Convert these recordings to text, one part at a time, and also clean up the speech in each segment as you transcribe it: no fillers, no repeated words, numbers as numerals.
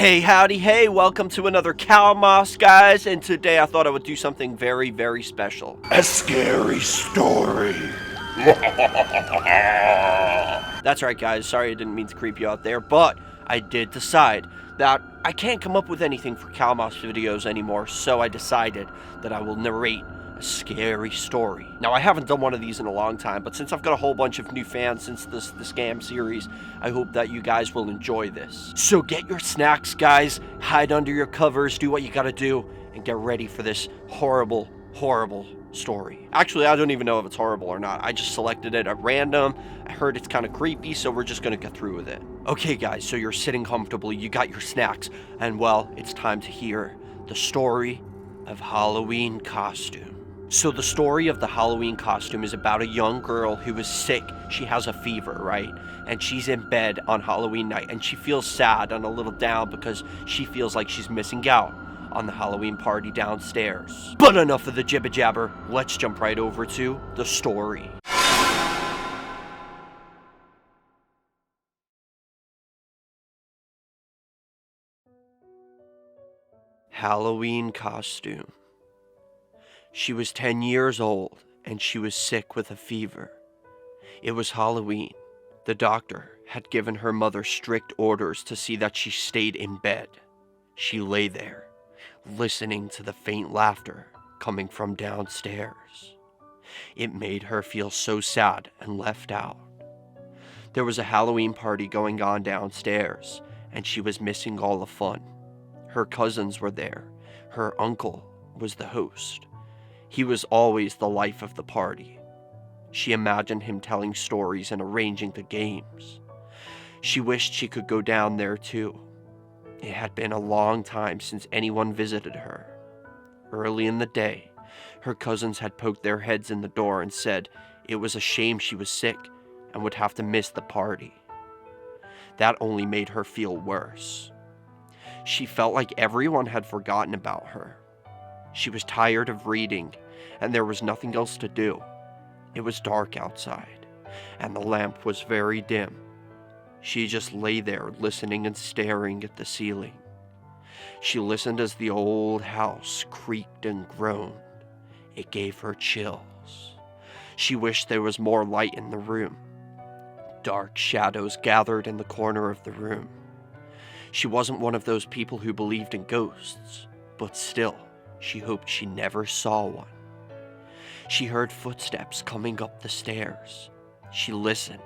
Hey, howdy, hey, welcome to another COWMOS, guys, and today I thought I would do something very, very special. A scary story. That's right, guys, sorry I didn't mean to creep you out there, but I did decide that I can't come up with anything for COWMOS videos anymore, so I decided that I will narrate a scary story. Now, I haven't done one of these in a long time, but since I've got a whole bunch of new fans since the scam series, I hope that you guys will enjoy this. So get your snacks, guys, hide under your covers, do what you gotta do, and get ready for this horrible, horrible story. Actually, I don't even know if it's horrible or not. I just selected it at random. I heard it's kind of creepy, so we're just gonna get through with it. Okay, guys, so you're sitting comfortably, you got your snacks, and well, it's time to hear the story of Halloween Costume. So the story of the Halloween Costume is about a young girl who is sick. She has a fever, right? And she's in bed on Halloween night, and she feels sad and a little down because she feels like she's missing out on the Halloween party downstairs. But enough of the jibber jabber. Let's jump right over to the story. Halloween Costume. She was 10 years old, and she was sick with a fever. It was Halloween. The doctor had given her mother strict orders to see that she stayed in bed. She lay there, listening to the faint laughter coming from downstairs. It made her feel so sad and left out. There was a Halloween party going on downstairs, and she was missing all the fun. Her cousins were there. Her uncle was the host. He was always the life of the party. She imagined him telling stories and arranging the games. She wished she could go down there too. It had been a long time since anyone visited her. Early in the day, her cousins had poked their heads in the door and said it was a shame she was sick and would have to miss the party. That only made her feel worse. She felt like everyone had forgotten about her. She was tired of reading, and there was nothing else to do. It was dark outside, and the lamp was very dim. She just lay there listening and staring at the ceiling. She listened as the old house creaked and groaned. It gave her chills. She wished there was more light in the room. Dark shadows gathered in the corner of the room. She wasn't one of those people who believed in ghosts, but still, she hoped she never saw one. She heard footsteps coming up the stairs. She listened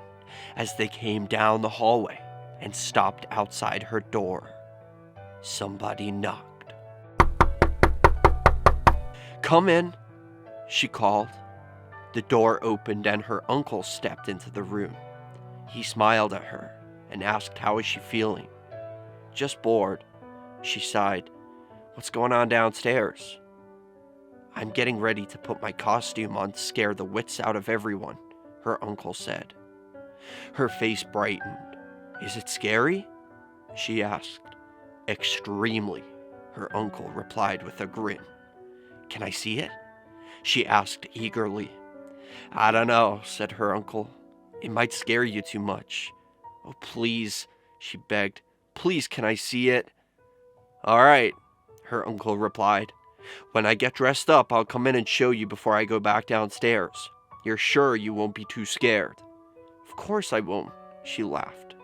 as they came down the hallway and stopped outside her door. Somebody knocked. "Come in," she called. The door opened and her uncle stepped into the room. He smiled at her and asked how is she feeling. "Just bored," she sighed. "What's going on downstairs?" "I'm getting ready to put my costume on to scare the wits out of everyone," her uncle said. Her face brightened. "Is it scary?" she asked. "Extremely," her uncle replied with a grin. "Can I see it?" she asked eagerly. "I don't know," said her uncle. "It might scare you too much." "Oh, please," she begged. "Please, can I see it?" "All right," her uncle replied. "When I get dressed up, I'll come in and show you before I go back downstairs. You're sure you won't be too scared?" "Of course I won't," she laughed.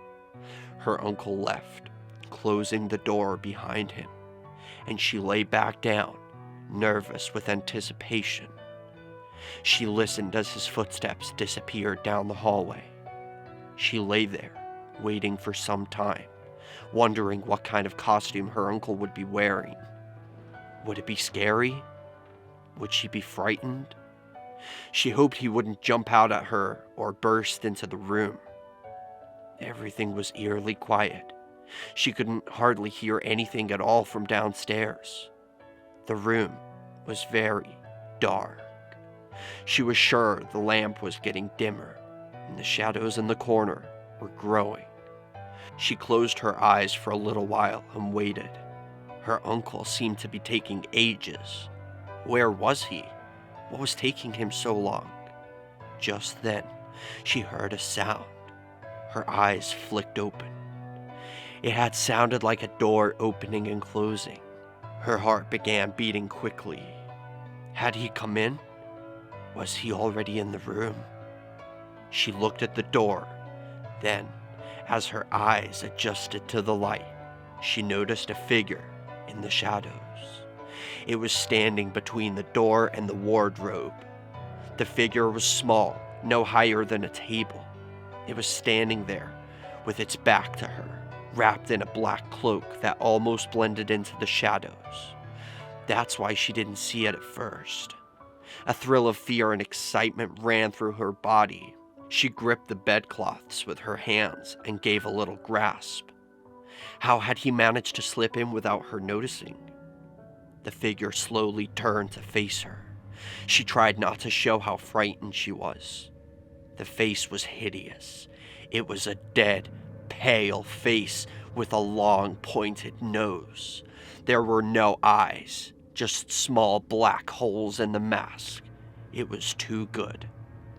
Her uncle left, closing the door behind him, and she lay back down, nervous with anticipation. She listened as his footsteps disappeared down the hallway. She lay there, waiting for some time, wondering what kind of costume her uncle would be wearing. Would it be scary? Would she be frightened? She hoped he wouldn't jump out at her or burst into the room. Everything was eerily quiet. She couldn't hardly hear anything at all from downstairs. The room was very dark. She was sure the lamp was getting dimmer, and the shadows in the corner were growing. She closed her eyes for a little while and waited. Her uncle seemed to be taking ages. Where was he? What was taking him so long? Just then, she heard a sound. Her eyes flicked open. It had sounded like a door opening and closing. Her heart began beating quickly. Had he come in? Was he already in the room? She looked at the door. Then, as her eyes adjusted to the light, she noticed a figure in the shadows. It was standing between the door and the wardrobe. The figure was small, no higher than a table. It was standing there, with its back to her, wrapped in a black cloak that almost blended into the shadows. That's why she didn't see it at first. A thrill of fear and excitement ran through her body. She gripped the bedcloths with her hands and gave a little grasp. How had he managed to slip in without her noticing? The figure slowly turned to face her. She tried not to show how frightened she was. The face was hideous. It was a dead, pale face with a long, pointed nose. There were no eyes, just small black holes in the mask. It was too good.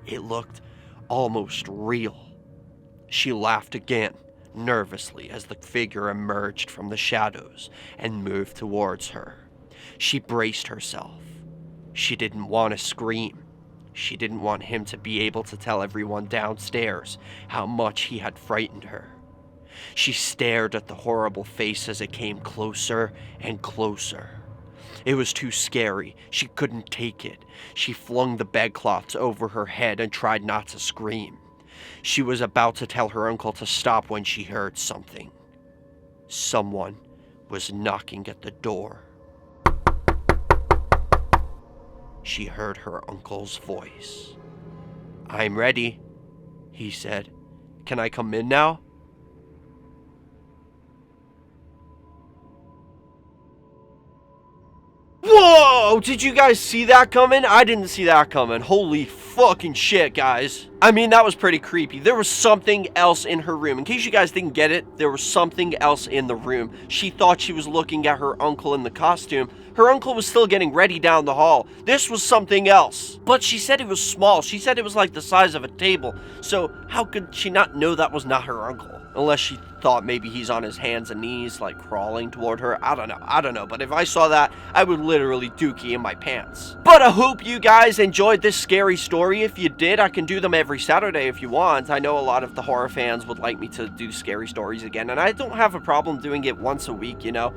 It looked almost real. She laughed again, nervously, as the figure emerged from the shadows and moved towards her. She braced herself. She didn't want to scream. She didn't want him to be able to tell everyone downstairs how much he had frightened her. She stared at the horrible face as it came closer and closer. It was too scary. She couldn't take it. She flung the bedcloths over her head and tried not to scream. She was about to tell her uncle to stop when she heard something. Someone was knocking at the door. She heard her uncle's voice. "I'm ready," he said. "Can I come in now?" Whoa! Did you guys see that coming? I didn't see that coming. Holy fucking shit, guys. I mean, that was pretty creepy. There was something else in her room. In case you guys didn't get it, there was something else in the room. She thought she was looking at her uncle in the costume. Her uncle was still getting ready down the hall. This was something else. But she said it was small. She said it was like the size of a table. So how could she not know that was not her uncle? Unless she thought maybe he's on his hands and knees, like crawling toward her. I don't know. But if I saw that, I would literally dookie in my pants. But I hope you guys enjoyed this scary story. If you did, I can do them every Saturday if you want. I know a lot of the horror fans would like me to do scary stories again, and I don't have a problem doing it once a week, you know,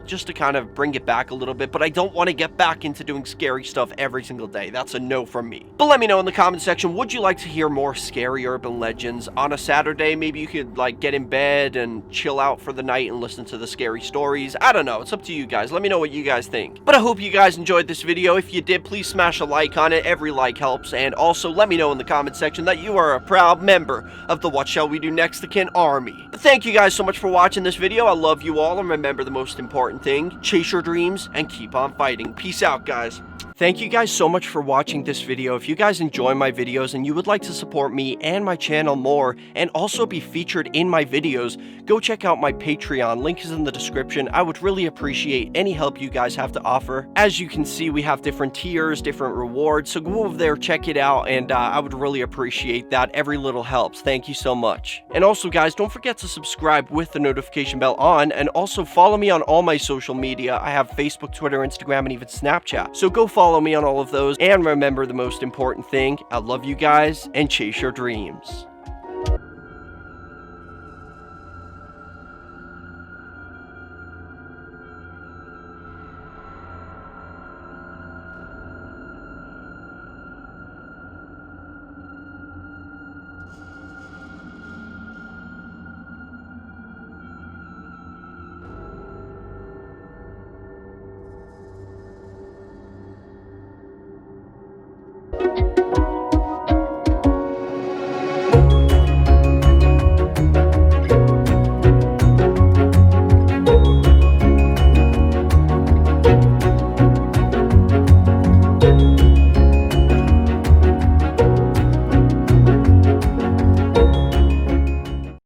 just to kind of bring it back a little bit. But I don't want to get back into doing scary stuff every single day. That's a no from me. But let me know in the comment section, would you like to hear more scary urban legends on a Saturday? Maybe you could like get in bed and chill out for the night and listen to the scary stories. I don't know. It's up to you guys. Let me know what you guys think. But I hope you guys enjoyed this video. If you did, please smash a like on it. Every like helps. And also let me know in the comment section that you are a proud member of the What Shall We Do Next Kin Army. But thank you guys so much for watching this video. I love you all, and remember the most important thing: chase your dreams and keep on fighting. Peace out, guys. Thank you guys so much for watching this video. If you guys enjoy my videos and you would like to support me and my channel more and also be featured in my videos, go check out my Patreon. Link is in the description. I would really appreciate any help you guys have to offer. As you can see, we have different tiers, different rewards, so go over there, check it out, and I would really appreciate that. Every little helps. Thank you so much. And also, guys, don't forget to subscribe with the notification bell on, and also follow me on all my social media. I have Facebook, Twitter, Instagram, and even Snapchat. So go follow me on all of those, and remember the most important thing: I love you guys, and chase your dreams.